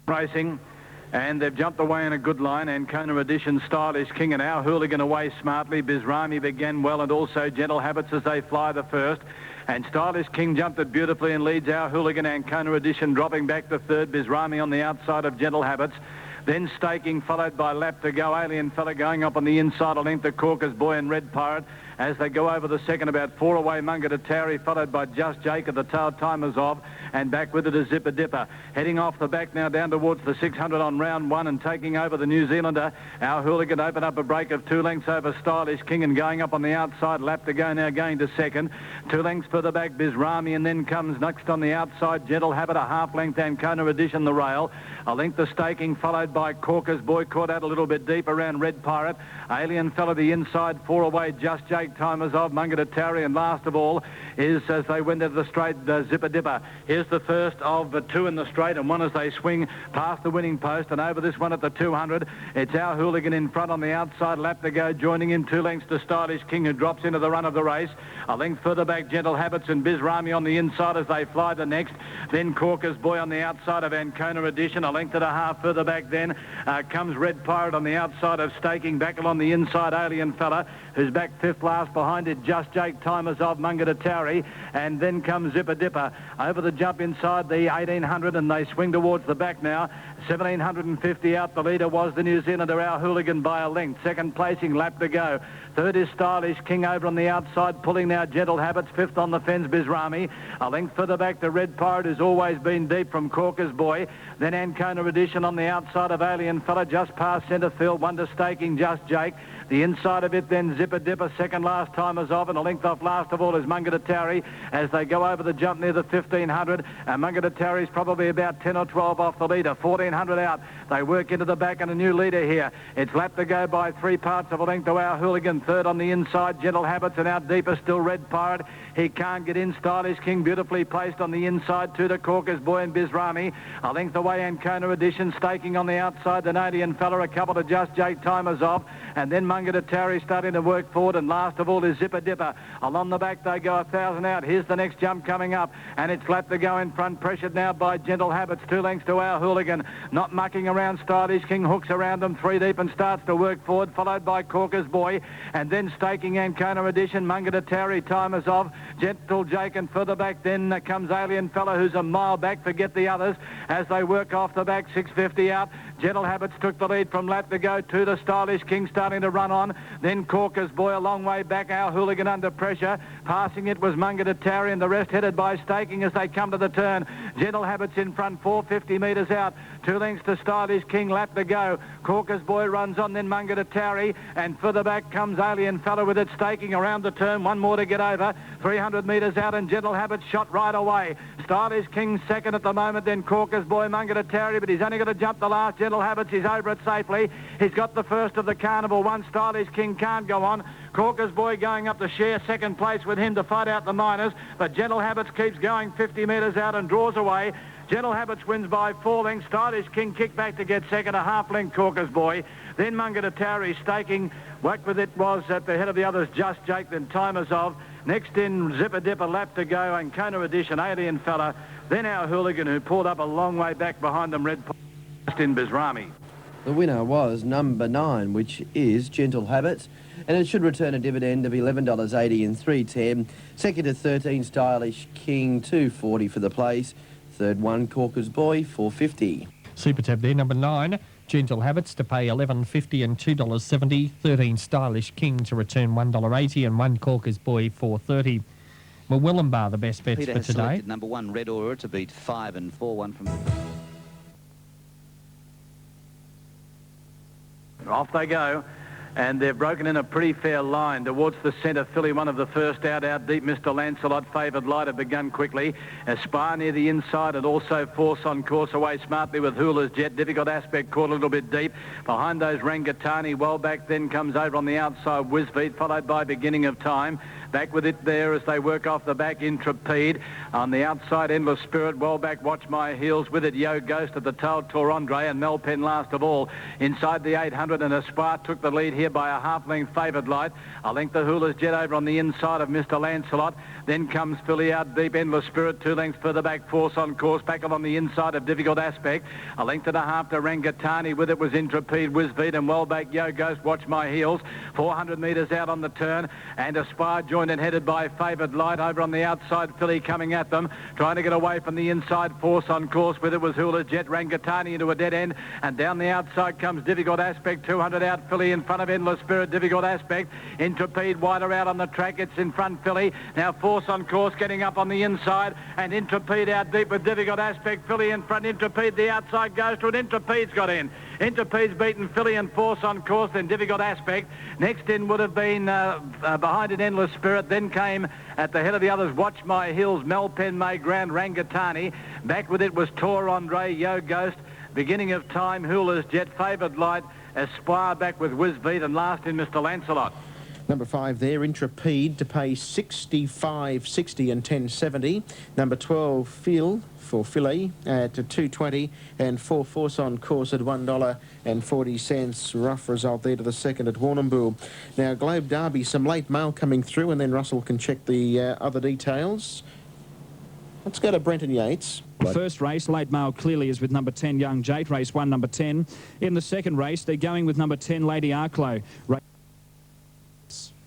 racing. And they've jumped away in a good line. Ancona Edition, Stylish King, and Our Hooligan away smartly. Bizrami began well, and also Gentle Habits as they fly the first. And Stylish King jumped it beautifully and leads Our Hooligan. Ancona Edition dropping back to third. Bizrami on the outside of Gentle Habits. Then Staking, followed by Lap to Go. Alien Fella going up on the inside, a length of Corker's Boy and Red Pirate. As they go over the second, about 4 away, Munga to Tarry, followed by Just Jake at the tail, Timers of, and back with it is Zipper Dipper. Heading off the back now down towards the 600 on round one and taking over the New Zealander. Our Hooligan open up a break of 2 lengths over Stylish King and going up on the outside. Lap to Go now going to second. 2 lengths further back, Bizrami, and then comes next on the outside, Gentle Habit, a half length, Ancona Edition, the rail. A length of Staking, followed by Corker's Boy, caught out a little bit deep around Red Pirate. Alien Fella the inside, 4 away, Just Jake, Timers of, Munga to Tarry, and last of all is, as they went into the straight, Zipper Dipper. Here's the first of 2 in the straight, and one as they swing past the winning post and over this one at the 200. It's Our Hooligan in front on the outside, Lap to Go, joining him 2 lengths to Stylish King, who drops into the run of the race. A length further back, Gentle Habits and Bizrami on the inside as they fly the next. Then Corker's Boy on the outside of Ancona Edition. A length and a half further back then comes Red Pirate on the outside of Staking. Back along the inside, Alien Fella, who's back 5th last behind it. Just Jake, Timers of, Munga to Tarry. And then comes Zipper Dipper over the jump inside the 1800, and they swing towards the back now. 1750 out. The leader was the New Zealander, Our Hooligan, by a length. Second placing, Lap to Go. Third is Stylish King over on the outside, pulling now Gentle Habits. 5th on the fence, Bizrami. A length further back, the Red Pirate, who's always been deep from Corker's Boy. Then Ancona Edition on the outside of Alien Fella, just past centre field. 1 to Staking, Just Jake. The inside of it then Zipper Dipper, second last, Timers of, and a length off last of all is Munga to Tarry as they go over the jump near the 1500. And Munga to Tarry's probably about 10 or 12 off the leader. 1400 out. They work into the back and a new leader here. It's Lap to Go by 3 parts of a length to Our Hooligan. Third on the inside, Gentle Habits, and out deeper still Red Pirate. He can't get in. Stylish King beautifully placed on the inside. 2 to Corker's Boy and Bizrami. A length away, Ancona Edition. Staking on the outside, the Canadian Fella. A couple to Just Jake, Timers of. And then Munga to Tarry starting to work forward. And last of all is Zipper Dipper. Along the back they go 1,000 out. Here's the next jump coming up. And it's Lap to Go in front. Pressured now by Gentle Habits. 2 lengths to Our Hooligan. Not mucking around. Stylish King hooks around them 3 deep and starts to work forward. Followed by Corker's Boy. And then Staking, Ancona Edition. Munga to Tarry, Timers of. Gentle Jake, and further back then comes Alien Fella, who's a mile back. Forget the others as they work off the back. 650 out. Gentle Habits took the lead from Lap to Go to the Stylish King starting to run on. Then Corker's Boy a long way back. Our Hooligan under pressure. Passing it was Munga to Tarry, and the rest headed by Staking as they come to the turn. Gentle Habits in front, 450 metres out. 2 lengths to Stylish King, Lap to Go. Corker's Boy runs on, then Munga to Tarry, and further back comes Alien Fella with it Staking around the turn. 1 more to get over. 300 metres out, and Gentle Habits shot right away. Stylish King second at the moment, then Corker's Boy, Munga to Tarry, but he's only got to jump the last. Gentle Habits, he's over it safely. He's got the first of the carnival. 1 Stylish King can't go on. Corker's Boy going up to share second place with him to fight out the minors, but Gentle Habits keeps going 50 metres out and draws away. Gentle Habits wins by 4 lengths. Stylish King kicked back to get second, a half length Corker's Boy. Then Munga to Tarry, Staking. Worked with it was at the head of the others, Just Jake, then Timers of. Next in Zipper Dipper, Lap to Go, Ancona Edition, Alien Fella. Then Our Hooligan, who pulled up a long way back behind them, Red Pirate in Bizrami. The winner was number 9, which is Gentle Habits, and it should return a dividend of $11.80 and 3.10. Second to 13, Stylish King, $2.40 for the place. Third one, Corker's Boy, $4.50. Super tab there, number 9, Gentle Habits to pay $11.50 and $2.70. 13, Stylish King to return $1.80 and 1 Corker's Boy, $4.30. Well, Warrnambool the best bets Peter for has today. selected number 1, Red Aura, to beat 5 and 4. 1 from... Off they go. And they've broken in a pretty fair line towards the centre. Filly, one of the first out deep. Mr. Lancelot, favoured light, have begun quickly. Aspire near the inside, and also Force on course away smartly with Hula's Jet. Difficult Aspect caught a little bit deep. Behind those, Rangatani well back, then comes over on the outside Whizfeet, followed by Beginning of Time. Back with it there as they work off the back, Intrepide. On the outside, Endless Spirit, well back, Watch My Heels. With it, Yo Ghost at the tail, Torondre, and Melpen last of all. Inside the 800, and Aspire took the lead here. here by a half-length favoured light. A length the Hula's Jet over on the inside of Mr. Lancelot. Then comes Filly out deep, Endless Spirit, 2 lengths further back, Force on Course, back along the inside of Difficult Aspect. A length and a half to Rangatani, with it was Intrepid, Whizbeat, and well back Yo Ghost, Watch My Heels. 400 metres out on the turn, and Aspire joined and headed by Favoured Light. Over on the outside, Filly coming at them, trying to get away from the inside, Force on Course, with it was Hula Jet, Rangatani into a dead end, and down the outside comes Difficult Aspect, 200 out, Filly in front of Endless Spirit, Difficult Aspect. Intrepid wider out on the track, it's in front, Filly. Now Force on Course getting up on the inside, and Intrepid out deep with Difficult Aspect, Filly in front, Intrepid the outside goes to it, Intrepid's got in. Intrepid's beaten Filly and Force on Course, then Difficult Aspect. Next in would have been behind it Endless Spirit, then came at the head of the others Watch My Hills, Melpen May Grand, Rangatani. Back with it was Tor Andre, Yo Ghost, Beginning of Time, Hula's Jet, Favoured Light, Aspire back with Whizbeat, and last in Mr. Lancelot. Number 5 there, Intrepid, to pay 65.60 and 10.70. Number 12, Phil, for Filly at 2.20, and 4 Force on Course at $1.40. Rough result there to the second at Warrnambool. Now, Globe Derby, some late mail coming through, and then Russell can check the other details. Let's go to Brenton Yates. The first race, late mail clearly is with number 10, Young Jate, race 1, number 10. In the second race, they're going with number 10, Lady Arklow.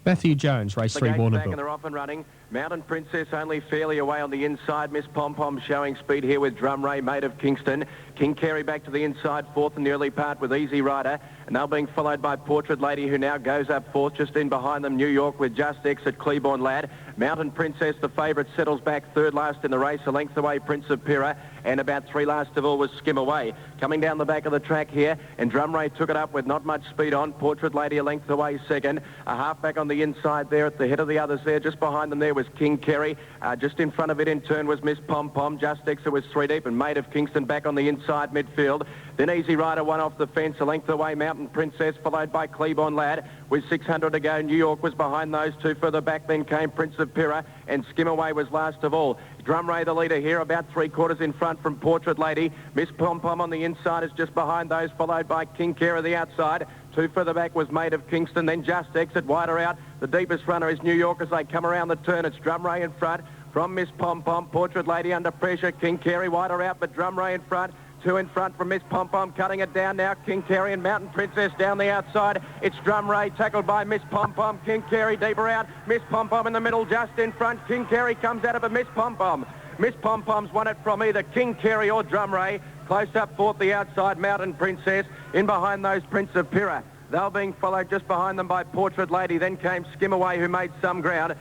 Matthew Jones, race 3, back and Warrnambool. they're off and running. Mountain Princess only fairly away on the inside. Miss Pom Pom showing speed here with Drum Ray, Maid of Kingston. King Carey back to the inside, fourth in the early part with Easy Rider. And now being followed by Portrait Lady, who now goes up fourth. Just in behind them, New York with Just Exit, Cleborn Lad. Mountain Princess, the favourite, settles back third last in the race. A length away, Prince of Pyrrha. And about 3 last of all was Skim Away. Coming down the back of the track here, and Drum Ray took it up with not much speed on. Portrait Lady a length away second. A half back on the inside there at the head of the others there. Just behind them there was King Carey. Just in front of it in turn was Miss Pom Pom. Just Exit was 3 deep, and Maid of Kingston back on the inside midfield. Then Easy Rider one off the fence, a length away Mountain Princess, followed by Cleborn Lad. With 600 to go, New York was behind those two. Further back then came Prince of Pyrrha, and Skim Away was last of all. Drum Ray the leader here, about 3/4 in front from Portrait Lady. Miss Pom Pom on the inside is just behind those, followed by King Care the outside. 2 further back was Maid of Kingston, then Just Exit wider out. The deepest runner is New York as they come around the turn. It's Drum Ray in front from Miss Pom Pom. Portrait Lady under pressure. King Carey wider out, but Drum Ray in front. 2 in front from Miss Pom Pom, cutting it down now. King Carey and Mountain Princess down the outside. It's Drum Ray tackled by Miss Pom Pom. King Carey deeper out. Miss Pom Pom in the middle, just in front. King Carey comes out of a Miss Pom Pom. Miss Pom Pom's won it from either King Carey or Drum Ray. Close up fourth, the outside, Mountain Princess. In behind those, Prince of Pyrrha. They're being followed just behind them by Portrait Lady. Then came Skim Away, who made some ground.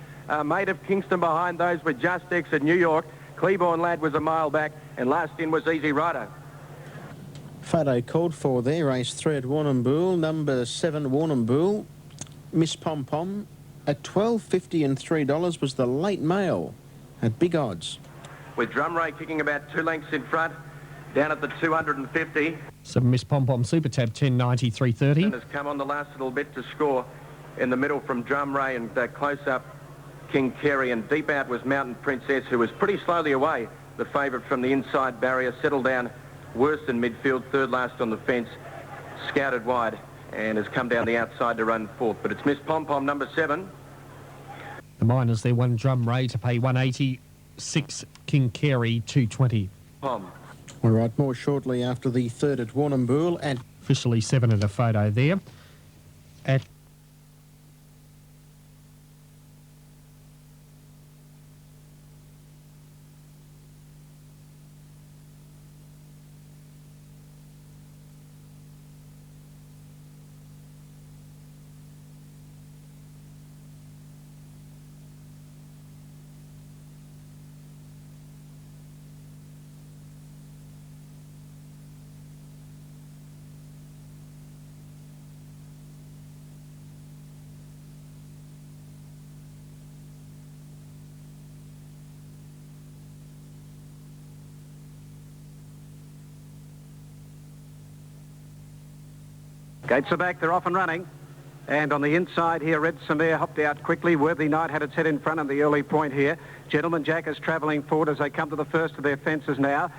Maid of Kingston behind those with Just Exit, New York. Cleborn Lad was a mile back, and last in was Easy Rider. Photo called for there, race 3 at Warrnambool. Number 7, Warrnambool. Miss Pom Pom at $12.50 and $3 was the late mail at big odds. With Drum Ray kicking about 2 lengths in front, down at the 250. So Miss Pom Pom Super Tab 10.90, 3.30. And has come on the last little bit to score in the middle from Drum Ray, and close up King Carey, and deep out was Mountain Princess, who was pretty slowly away. The favourite from the inside barrier settled down worse in midfield, third last on the fence, scouted wide, and has come down the outside to run fourth. But it's Miss Pom Pom, number 7. The miners there, 1 Drum Ray to pay 180, 6 King Carey 220. Pom. All right, more shortly after the third at Warrnambool, and Officially 7 in a photo there. At Gates are back, they're off and running. And on the inside here, Red Samir hopped out quickly. Worthy Knight had its head in front on the early point here. Gentleman Jack is travelling forward as they come to the first of their fences now.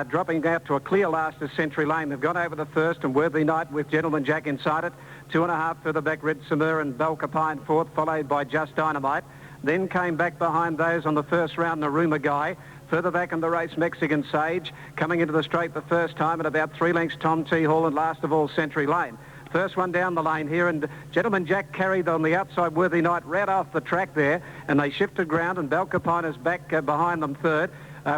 Dropping out to a clear last is Century Lane. They've gone over the first, and Worthy Knight with Gentleman Jack inside it. 2.5 further back, Red Samur and Belcapine fourth, followed by Just Dynamite. Then came back behind those on the first round, Naruma Guy. Further back in the race, Mexican Sage. Coming into the straight the first time at about 3 lengths, Tom T. Hall, and last of all, Century Lane. First one down the lane here, and Gentleman Jack carried on the outside. Worthy Knight right off the track there, and they shifted ground, and Belcapine is back behind them third.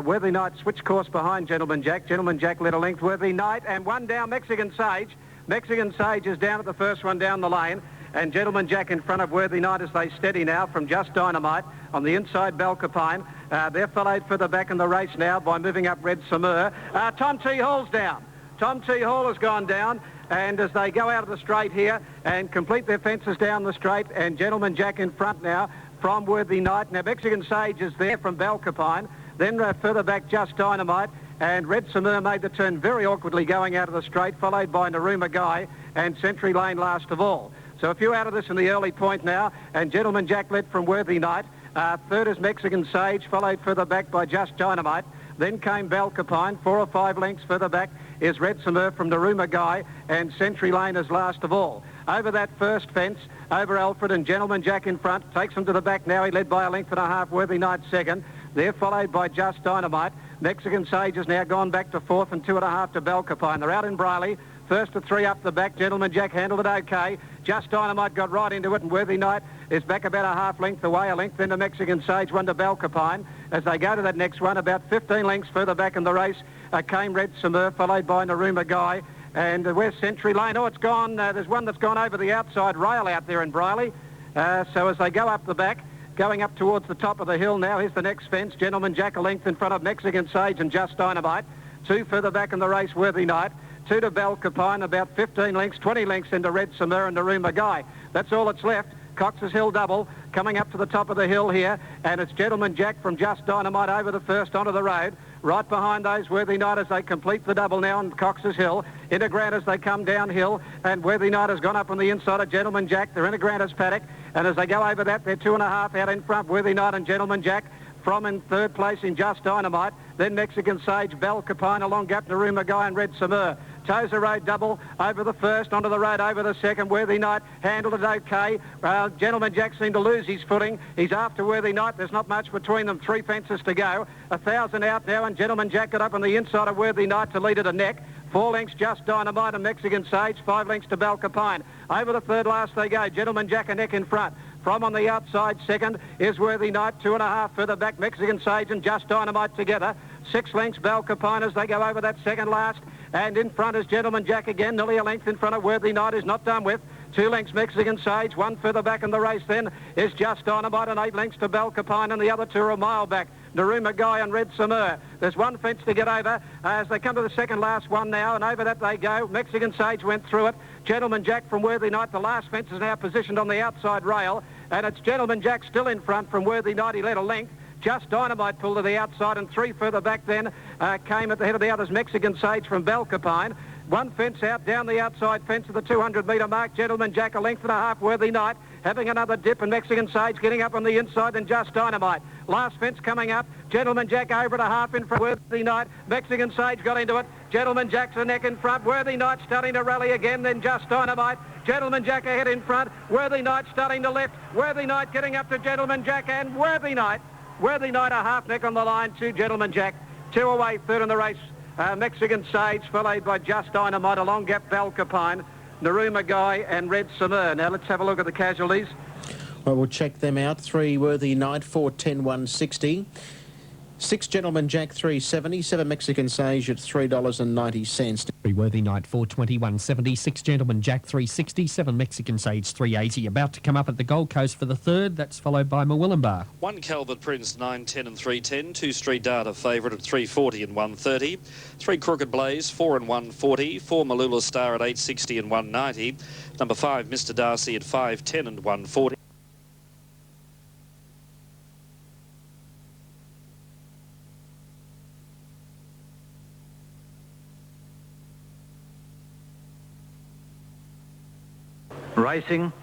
Worthy Knight switched course behind Gentleman Jack. Gentleman Jack led a length. Worthy Knight, and one down, Mexican Sage. Mexican Sage is down at the first one down the lane, and Gentleman Jack in front of Worthy Knight as they steady now from Just Dynamite. On the inside, Belcapine. They're followed further back in the race now by moving up Red Samur. Tom T. Hall's down. Tom T. Hall has gone down, and as they go out of the straight here and complete their fences down the straight, and Gentleman Jack in front now from Worthy Knight. Now, Mexican Sage is there from Belcapine. Then further back, Just Dynamite. And Red Samur made the turn very awkwardly going out of the straight, followed by Naruma Guy and Century Lane last of all. So a few out of this in the early point now, and Gentleman Jack led from Worthy Knight. Third is Mexican Sage, followed further back by Just Dynamite. Then came Belcapine. 4 or 5 lengths further back is Red Samur from Naruma Guy, and Century Lane is last of all. Over that first fence, over Alfred, and Gentleman Jack in front. Takes him to the back now. He led by 1.5 lengths, Worthy Knight second. They're followed by Just Dynamite. Mexican Sage has now gone back to fourth, and 2.5 to Belcapine. They're out in Brierly. First to 3 up the back. Gentleman Jack handled it okay. Just Dynamite got right into it, and Worthy Knight is back about 1/2 length away. A length into Mexican Sage, 1 to Belcapine. As they go to that next one, about 15 lengths further back in the race, came Red Samur, followed by Naruma Guy. And where's Century Lane? Oh, it's gone. There's one that's gone over the outside rail out there in Brierly. So as they go up the back, going up towards the top of the hill now, here's the next fence. Gentleman Jack a length in front of Mexican Sage and Just Dynamite. 2 further back in the race, Worthy Knight. 2 to Belcapine, about 15 lengths, 20 lengths into Red Samur and Naruma Guy. That's all that's left. Cox's Hill double, coming up to the top of the hill here, and it's Gentleman Jack from Just Dynamite over the first onto the road. Right behind those, Worthy Knight as they complete the double now on Cox's Hill. Into ground as they come downhill, and Worthy Knight has gone up on the inside of Gentleman Jack. They're into Granter's paddock, and as they go over that, they're 2.5 out in front, Worthy Knight and Gentleman Jack. From in third place in Just Dynamite, then Mexican Sage, Belcapine, along Gap, Naruma Guy and Red Samur. Tozer Road double over the first, onto the road over the second. Worthy Knight handled it okay. Gentleman Jack seemed to lose his footing. He's after Worthy Knight. There's not much between them. 3 fences to go. 1,000 out now, and Gentleman Jack got up on the inside of Worthy Knight to lead at a neck. 4 lengths Just Dynamite and Mexican Sage. 5 lengths to Belcapine. Over the third last they go. Gentleman Jack a neck in front. From on the outside second is Worthy Knight. 2.5 further back, Mexican Sage and Just Dynamite together. 6 lengths Belcapine as they go over that second last. And in front is Gentleman Jack again, nearly a length in front of Worthy Knight, is not done with. 2 lengths Mexican Sage. 1 further back in the race then is Just Dynamite, and 8 lengths to Belcapine, and the other 2 are a mile back. Naruma Guy and Red Samur. There's 1 fence to get over as they come to the second last one now, and over that they go. Mexican Sage went through it. Gentleman Jack from Worthy Knight. The last fence is now positioned on the outside rail, and it's Gentleman Jack still in front from Worthy Knight. He led a length. Just Dynamite pulled to the outside, and 3 further back then came at the head of the others, Mexican Sage from Belcapine. 1 fence out down the outside fence of the 200-metre mark. Gentleman Jack a length and a half. Worthy Knight having another dip, and Mexican Sage getting up on the inside, and Just Dynamite. Last fence coming up. Gentleman Jack over at a half in front. Worthy Knight. Mexican Sage got into it. Gentleman Jack's a neck in front. Worthy Knight starting to rally again, then Just Dynamite. Gentleman Jack ahead in front. Worthy Knight starting to left. Worthy Knight getting up to Gentleman Jack, and Worthy Knight a half neck on the line to Gentleman Jack. 2 away, third in the race. Mexican Sage, followed by Just Dynamite, along Gap, Belcapine, Naruma Guy and Red Samur. Now let's have a look at the casualties. Well, we'll check them out. 3 Worthy Knight, 4 10 160. 6 Gentleman Jack, 370. 7 Mexican Sage at $3.90. 3 Worthy Knight, 421.70. 6 Gentleman Jack, 360. 7 Mexican Sage, 380. About to come up at the Gold Coast for the third. That's followed by Murwillumbah. 1 Calvert Prince, 9, 10 and 310. 2 Street Data favourite at 340 and 130. 3 Crooked Blaze, 4 and 140. 4 Malula Star at 860 and 190. Number 5 Mr Darcy at 5, 10 and 140. Racing,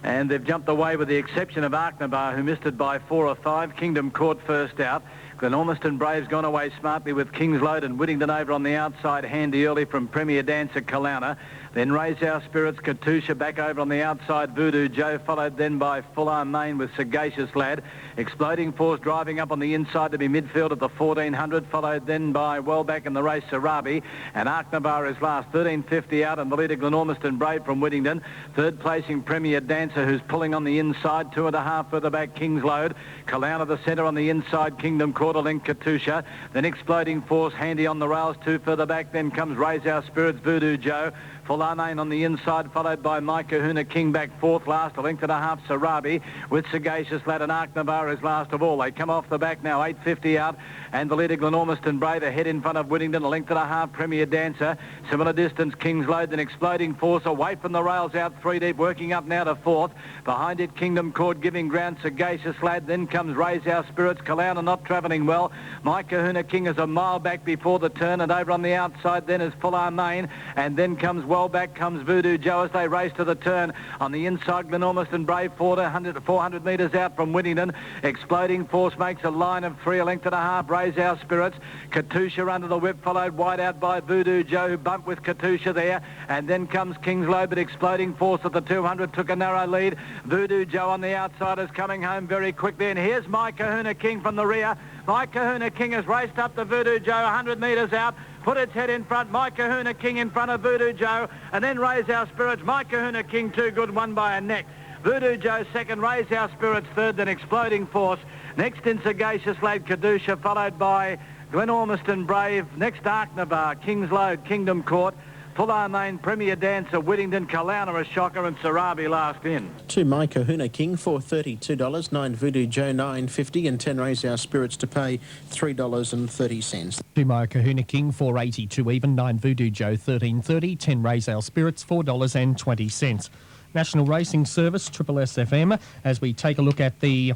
and they've jumped away with the exception of Warrnambool, who missed it by 4 or 5. Kingdom Court first out. Glenormiston Brave's gone away smartly with Kingsload and Whittington over on the outside, handy early from Premier Dancer Kalana. Then Raise Our Spirits, Katusha back over on the outside, Voodoo Joe, followed then by Full Arm Main with Sagacious Lad. Exploding Force driving up on the inside to be midfield at the 1400, followed then by well back in the race, Sarabi. And Arknavar is last, 13.50 out, and the leader Glenormiston Brave from Whittington. Third placing Premier Dancer, who's pulling on the inside, 2.5 further back, Kingsload. Kalana the centre on the inside, Kingdom Quarter Link, Katusha. Then Exploding Force, handy on the rails, 2 further back. Then comes Raise Our Spirits, Voodoo Joe. Full Armain on the inside, followed by Mike Kahuna King back fourth last, 1.5 length, Sarabi, with Sagacious Lad and Arknavar is last of all. They come off the back now, 8.50 out, and the leader Glenormiston Brave ahead in front of Whittington, 1.5 length, Premier Dancer. Similar distance, Kingsload, then Exploding Force away from the rails out 3 deep, working up now to fourth. Behind it, Kingdom Court giving ground, Sagacious Lad. Then comes Raise Our Spirits, Kalana not travelling well. Mike Kahuna King is a mile back before the turn, and over on the outside then is Full Armain, and then comes well back comes Voodoo Joe as they race to the turn. On the inside, Glenormiston Brave 400 metres out from Whittington. Exploding Force makes a line of 3.5 lengths. Raise Our Spirits. Katusha under the whip, followed wide out by Voodoo Joe, who bumped with Katusha there. And then comes Kingslow, but Exploding Force at the 200 took a narrow lead. Voodoo Joe on the outside is coming home very quickly. And here's Mike Kahuna King from the rear. Mike Kahuna King has raced up to Voodoo Joe, 100 metres out. Put its head in front, Mike Kahuna King in front of Voodoo Joe, and then Raise Our Spirits. Mike Kahuna King too good, won by a neck. Voodoo Joe second, Raise Our Spirits third, then Exploding Force. Next in Sagacious Lad, Kadusha, followed by Glenormiston Brave. Next Arknavar, Kingsload, Kingdom Court. Full Armain, Premier Dancer, Whittington, Kalana, a shocker, and Sarabi last in. 2 My Kahuna King, $4.32, 9 Voodoo Joe, $9.50, and 10 Raise Our Spirits to pay $3.30. 2 My Kahuna King, $4.82 even, 9 Voodoo Joe, $13.30, 10 Raise Our Spirits, $4.20. National Racing Service, Triple SFM, as we take a look at the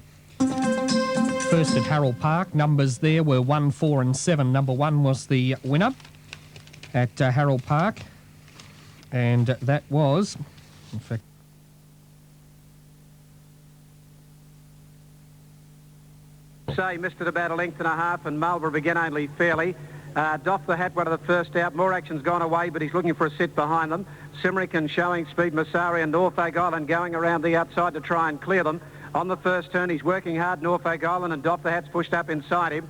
first at Harold Park. Numbers there were 1, 4 and 7. Number 1 was the winner at Harold Park, and that was, in fact, missed it about 1.5 lengths, and Marlborough began only fairly. Doff the Hat, one of the first out. More Action's gone away, but he's looking for a sit behind them. Simrick and Showing Speed, Massari and Norfolk Island going around the outside to try and clear them. On the first turn, he's working hard, Norfolk Island, and Doff the Hat's pushed up inside him.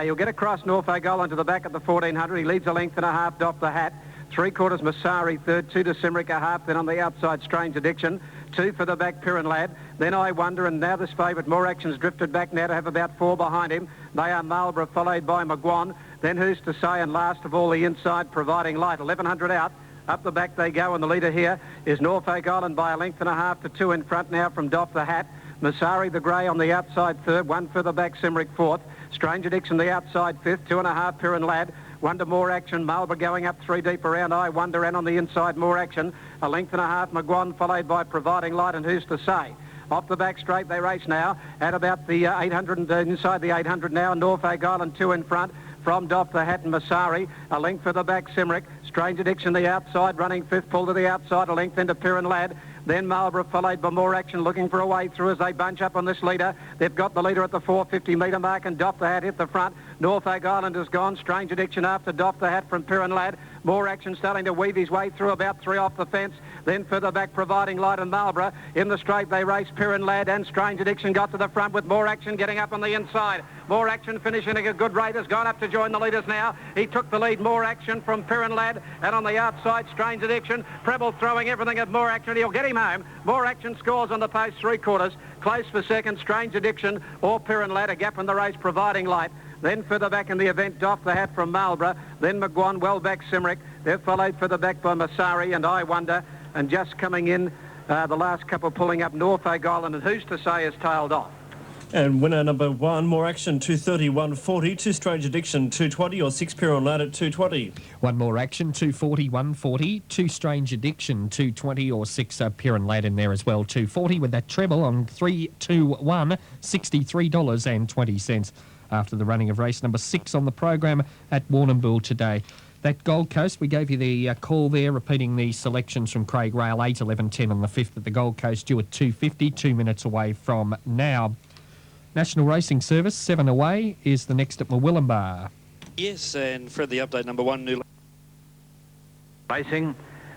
He'll get across Norfolk Island to the back at the 1400. He leads 1.5 lengths, Doff the Hat. 3/4 Massari third, 2 to Simrick, 1/2. Then on the outside, Strange Addiction. 2 for the back, Piran Lad. Then I Wonder, and now this favourite, More Action's drifted back now to have about 4 behind him. They are Marlborough, followed by Magwan. Then Who's to Say, and last of all, the inside, Providing Light. 1100 out. Up the back they go, and the leader here is Norfolk Island by 1.5 lengths to 2 in front now from Doff the Hat. Massari the Grey on the outside third, 1 further back, Simrick fourth. Strange Addiction the outside fifth, 2.5 Piran Lad. Wonder More Action, Marlborough going up 3 deep around I Wonder, and on the inside More Action. 1.5 lengths, Magwan, followed by Providing Light and Who's to Say. Off the back straight they race now at about the 800 and inside the 800 now. Norfolk Island 2 in front from Doff the Hat and Massari. 1 length for the back, Simrick. Strange Addiction the outside, running fifth, pull to the outside, 1 length into Piran Lad. Then Marlborough followed by More Action, looking for a way through as they bunch up on this leader. They've got the leader at the 450 metre mark, and Doff the Hat hit the front. Norfolk Island has gone. Strange Addiction after Doff the Hat from Piran Lad. More Action starting to weave his way through, about 3 off the fence. Then further back, Providing Light and Marlborough. In the straight they race, Piran Lad and Strange Addiction got to the front with More Action getting up on the inside. More Action finishing a good rate, has gone up to join the leaders now. He took the lead, More Action from Piran Lad, and on the outside, Strange Addiction. Preble throwing everything at More Action. He'll get him home. More Action scores on the post, 3/4. Close for second, Strange Addiction or Piran Lad. A gap in the race, Providing Light. Then further back in the event, Doff the Hat from Marlborough. Then Magwan, well back, Simrick. They're followed further back by Massari and I Wonder. And just coming in, the last couple pulling up, Norfolk Island, and Who's to Say is tailed off. And winner number 1, More Action, 230, 140, 2 Strange Addiction, 220, or 6 Piran Lad at 220. 1 More Action, 240, 140, 2 Strange Addiction, 220, or 6 Piran Lad in there as well, 240, with that treble on 3, 2, 1, $63.20 after the running of race number 6 on the program at Warrnambool today. That Gold Coast, we gave you the call there, repeating the selections from Craig Rail, 8, 11, 10 on the 5th at the Gold Coast, due at 2:50, 2 minutes away from now. National Racing Service, 7 away, is the next at Warrnambool. Yes, and Fred, the update number 1, new Racing,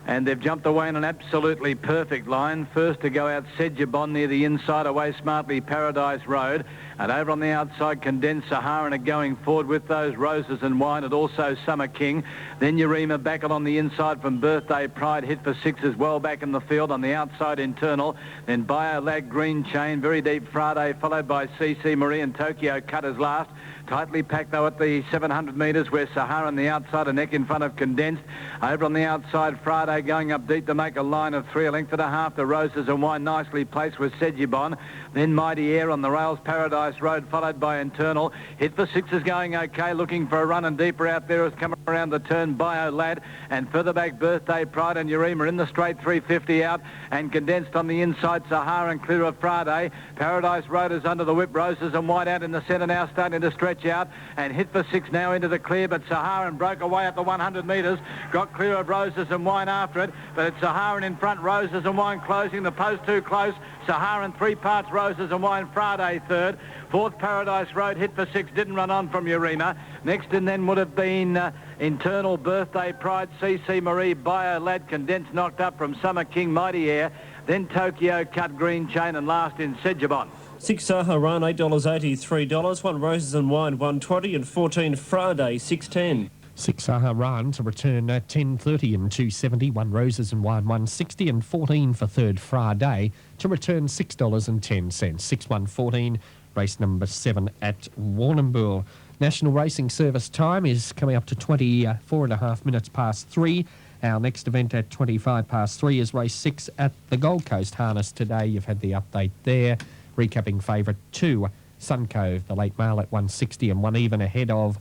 and they've jumped away in an absolutely perfect line. First to go out, Sedjabon near the inside, away smartly Paradise Road, and over on the outside, Condensed Saharan are going forward with those Roses and Wine, and also Summer King. Then Urema back on the inside from Birthday Pride, hit for 6 as well back in the field on the outside internal. Then Bio Lag, Green Chain, very deep Friday, followed by CC Marie and Tokyo Cutters last. Tightly packed, though, at the 700 metres where Sahara on the outside, a neck in front of Condensed. Over on the outside, Friday going up deep to make a line of 3 1/2 to Roses and Wine, nicely placed with Sedjabon. Then Mighty Air on the rails, Paradise Road, followed by Internal. Hit for 6 is going okay, looking for a run, and deeper out there is coming around the turn, Bio Lad. And further back, Birthday Pride and Urema in the straight, 350 out. And Condensed on the inside, Sahara and clear of Friday. Paradise Road is under the whip, Roses and White out in the centre now, starting to stretch out. And hit for 6 now into the clear, but Saharan broke away at the 100 metres. Got clear of Roses and Wine after it, but it's Saharan in front, Roses and Wine closing. The post too close. Saharan 3 parts, Roses and Wine, Friday third. Fourth, Paradise Road, hit for 6, didn't run on from Urema. Next in then would have been Internal, Birthday Pride, CC Marie, Bio Lad, Condensed knocked up from Summer King, Mighty Air. Then Tokyo Cut, Green Chain, and last in Sedjabon. 6 Saharan, $8.80, $3. 1 Roses and Wine, $1.20, and 14 Friday, $6.10. 6 Saharan to return at 10.30 and $2.70. 1 Roses and Wine, $1.60, and 14 for third Friday to return $6.10. 6-1-14, race number 7 at Warrnambool. National Racing Service time is coming up to 24.5 minutes past 3. Our next event at 25 past 3 is race 6 at the Gold Coast Harness today. You've had the update there. Recapping favourite 2, Suncove, the late male at 160 and 1 even ahead of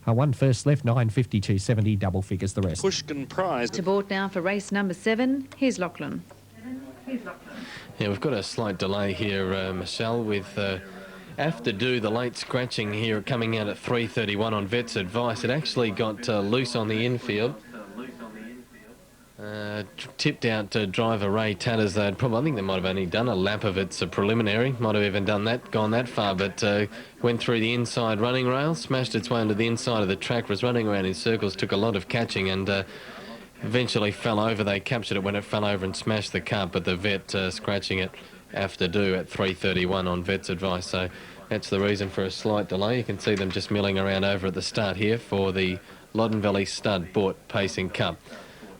1 first left, 9.52.70, double figures the rest. Pushkin Prize. To Boort now for race number 7. Here's Lachlan. Yeah, we've got a slight delay here, Michelle, with After Do, the late scratching here coming out at 3.31 on Vet's advice. It actually got loose on the infield. Tipped out to driver Ray Tatters. I think they might have only done a lap of its preliminary, might have even done that, gone that far, but went through the inside running rail, smashed its way onto the inside of the track, was running around in circles, took a lot of catching, and eventually fell over. They captured it when it fell over and smashed the cart, but the vet scratching it After Do at 3.31 on Vet's advice. So that's the reason for a slight delay. You can see them just milling around over at the start here for the Loddon Valley Stud Boort Pacing Cup.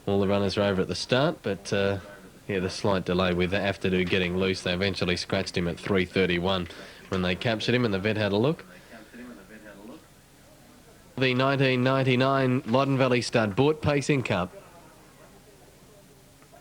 All the runners are over at the start, but yeah, the slight delay with After Do getting loose. They eventually scratched him at 3.31 when they captured him, and the vet had a look. The 1999 Loddon Valley Stud Boort Pacing Cup.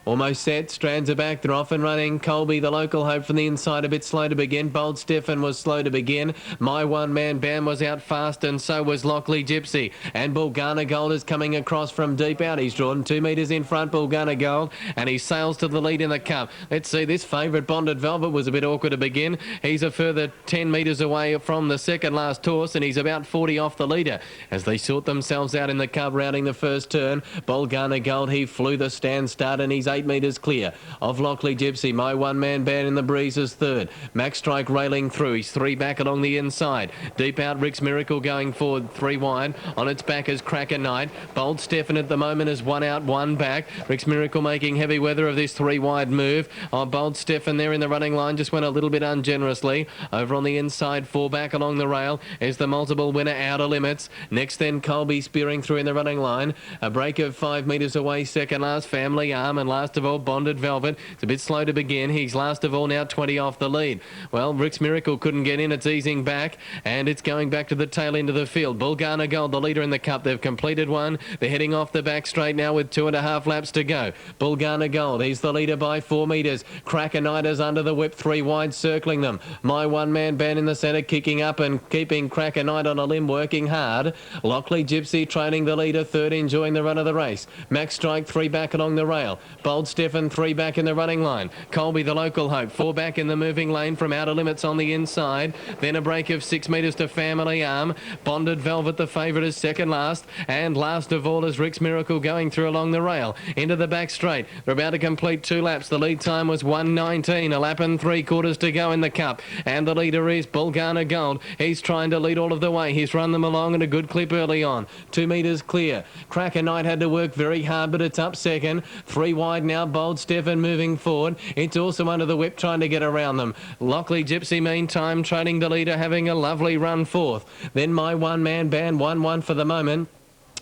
Almost set, strands are back, they're off and running. Colby, the local hope from the inside, a bit slow to begin. Bold Stefan was slow to begin. My One Man Bam was out fast, and so was Lockley Gypsy. And Bulgana Gold is coming across from deep out. He's drawn 2 metres in front, Bulgana Gold, and he sails to the lead in the cup. Let's see, this favourite Bonded Velvet was a bit awkward to begin. He's a further 10 metres away from the second last horse, and he's about 40 off the leader as they sort themselves out in the cup, rounding the first turn. Bulgana Gold, he flew the stand start, and he's 8 metres clear of Lockley Gypsy. My One Man Band in the breeze is third. Max Strike railing through. He's 3 back along the inside. Deep out, Rick's Miracle going forward, 3 wide. On its back is Cracker Knight. Bold Stefan at the moment is 1 out, 1 back. Rick's Miracle making heavy weather of this 3 wide move. Bold Stefan there in the running line just went a little bit ungenerously. Over on the inside, 4 back along the rail is the multiple winner, Outer Limits. Next then, Colby spearing through in the running line. A break of 5 metres away, second last, Family Arm, and last of all, Bonded Velvet. It's a bit slow to begin. He's last of all now, 20 off the lead. Well, Rick's Miracle couldn't get in. It's easing back, and it's going back to the tail end of the field. Bulgana Gold, the leader in the cup. They've completed one. They're heading off the back straight now with 2.5 laps to go. Bulgana Gold, he's the leader by 4 metres. Cracker Knight is under the whip, 3 wide, circling them. My One Man Band in the centre, kicking up and keeping Cracker Knight on a limb, working hard. Lockley Gypsy trailing the leader, third, enjoying the run of the race. Max Strike, 3 back along the rail. Bold Bold Stefan, 3 back in the running line. Colby, the local hope, 4 back in the moving lane from outer limits on the inside. Then a break of 6 metres to Family Arm. Bonded Velvet, the favourite, is second last. And last of all is Rick's Miracle going through along the rail. Into the back straight. We're about to complete 2 laps. The lead time was 1:19. A lap and 3/4 to go in the Cup. And the leader is Bulgana Gold. He's trying to lead all of the way. He's run them along at a good clip early on. 2 metres clear. Cracker Knight had to work very hard, but it's up second. 3 wide now. Bold Stefan moving forward. It's also under the whip trying to get around them. Lockley Gypsy meantime trailing the leader, having a lovely run fourth. Then My One Man Band 1-1 for the moment.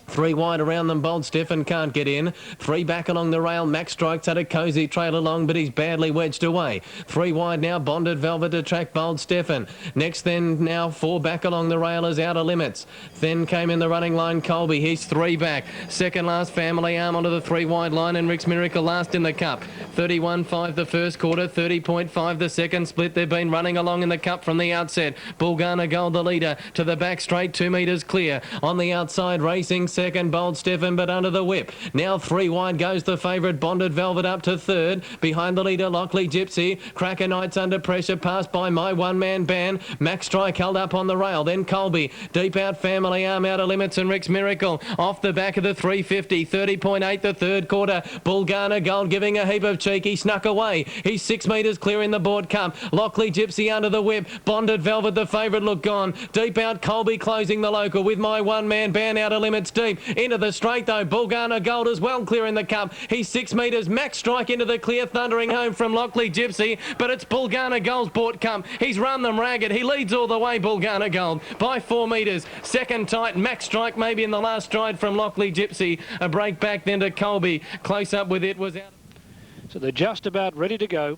3 wide around them. Bold Stefan can't get in. 3 back along the rail. Max Strikes had a cosy trail along, but he's badly wedged away. 3 wide now. Bonded Velvet to track Bold Stefan. Next then now 4 back along the rail is Outer Limits. Then came in the running line Colby. He's 3 back. Second last Family Arm onto the 3 wide line, and Rick's Miracle last in the Cup. 31.5 the first quarter, 30.5 the second split. They've been running along in the Cup from the outset. Bulgana Gold the leader to the back straight, 2 metres clear. On the outside racing second Bold Stefan, but under the whip. Now 3 wide goes the favourite Bonded Velvet up to third. Behind the leader Lockley Gypsy. Cracker Knight's under pressure, passed by My One Man Band. Max Strike held up on the rail. Then Colby. Deep out Family Arm, Outer Limits and Rick's Miracle. Off the back of the 350. 30.8 the third quarter. Bulgana Gold giving a heap of cheek. He snuck away. He's 6 metres clear in the Boort Cup. Lockley Gypsy under the whip. Bonded Velvet the favourite look gone. Deep out Colby closing the local with My One Man Band. Outer Limits deep. Into the straight though. Bulgana Gold as well clear in the Cup. He's 6 metres. Max Strike into the clear, thundering home from Lockley Gypsy. But it's Bulgana Gold's Boort Cup. He's run them ragged. He leads all the way, Bulgana Gold, by 4 metres. Second tight. Max Strike maybe in the last stride from Lockley Gypsy. A break back then to Colby. Close up with it was out. So they're just about ready to go.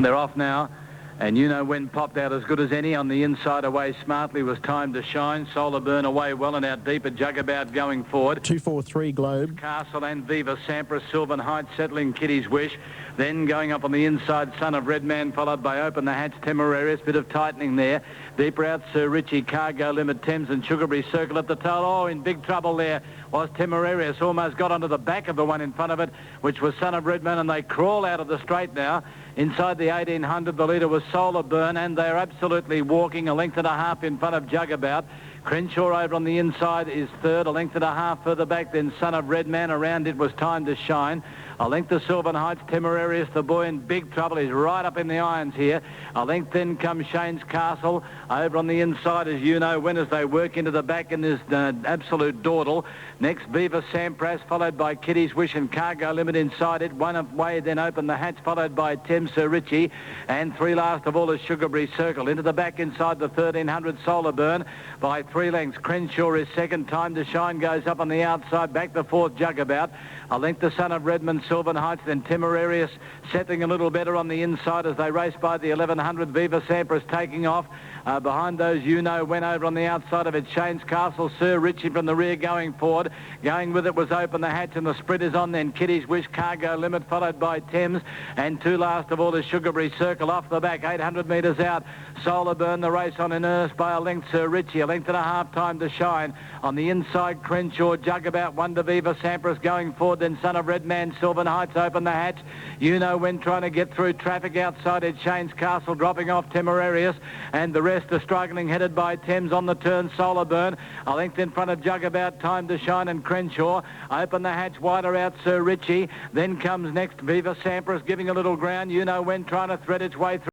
They're off now, and You Know When popped out as good as any on the inside. Away smartly was Time to Shine. Solar Burn away well and out deep at Jugabout going forward. 243 Globe. Castle and Viva Sampras, Sylvan Heights settling Kitty's Wish. Then going up on the inside, Son of Red Man, followed by Open the Hatch, Temerarious. Bit of tightening there. Deeper out, Sir Richie, Cargo Limit, Thames and Sugarberry Circle at the tail. Oh, in big trouble there was Temerarious. Almost got onto the back of the one in front of it, which was Son of Red Man, and they crawl out of the straight now. Inside the 1800, the leader was Solar Burn, and they're absolutely walking a length and a half in front of Jugabout. Crenshaw over on the inside is third, a length and a half further back, then Son of Red Man. Around it was Time to Shine. A length to Sylvan Heights, Temerarious, the boy in big trouble. He's right up in the irons here. A length then comes Shane's Castle. Over on the inside, as you know, when as they work into the back in this absolute dawdle. Next, Viva Sampras, followed by Kitty's Wish and Cargo Limit inside it. One away, then Open the Hatch, followed by Thames, Sir Richie. And 3 last of all is Sugarberry Circle. Into the back inside the 1300, Solar Burn. By 3 lengths, Crenshaw is second. Time to Shine goes up on the outside. Back the fourth, Jugabout. A length to Son of Redmond, Sylvan Heights, then Temerarious settling a little better on the inside as they race by the 1100. Viva Sampras taking off. Behind those, You Know When over on the outside of it, Shane's Castle, Sir Richie from the rear going forward. Going with it was Open the Hatch, and the sprint is on then. Kitty's Wish, Cargo Limit, followed by Thames. And 2 last of all is Sugarberry Circle off the back, 800 metres out. Solar Burn, the race on in earnest by a length, Sir Richie. A length and a half, Time to Shine. On the inside, Crenshaw, Jugabout, 1 to Viva Sampras going forward. Then Son of Red Man, Sylvan Heights, Open the Hatch. You Know When trying to get through traffic outside it. Shane's Castle dropping off Temerarious. And the rest are struggling, headed by Thames on the turn. Solar Burn, a length in front of Jugabout, Time to Shine and Crenshaw. Open the Hatch, wider out Sir Richie. Then comes next Viva Sampras, giving a little ground. You Know When trying to thread its way through.